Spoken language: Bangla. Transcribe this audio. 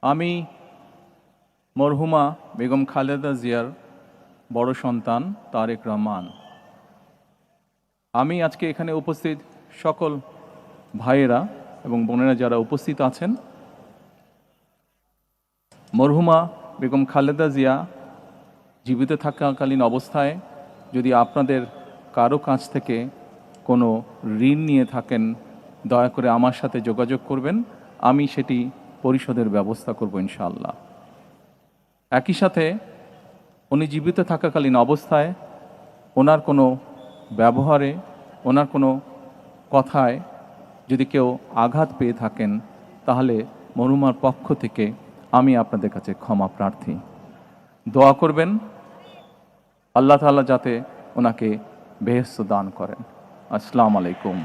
আমি মরহুমা বেগম খালেদা জিয়ার বড় সন্তান তারেক রহমান। আমি আজকে এখানে উপস্থিত সকল ভাইয়েরা এবং বোনেরা যারা উপস্থিত আছেন, মরহুমা বেগম খালেদা জিয়া জীবিত থাকাকালীন অবস্থায় যদি আপনাদের কারো কাছ থেকে কোনো ঋণ নিয়ে থাকেন, দয়া করে আমার সাথে যোগাযোগ করবেন। আমি সেটি পরিশোধের ব্যবস্থা করব ইনশাআল্লাহ। একই সাথে উনি জীবিত থাকাকালীন অবস্থায় ওনার কোনো ব্যবহারে, ওনার কোনো কথায় যদি কেউ আঘাত পেয়ে থাকেন, তাহলে মরহুমার পক্ষ থেকে আমি আপনাদের কাছে ক্ষমা প্রার্থী। দোয়া করবেন আল্লাহ তাআলা যাতে ওনাকে বেহেশত দান করেন। আসসালামু আলাইকুম।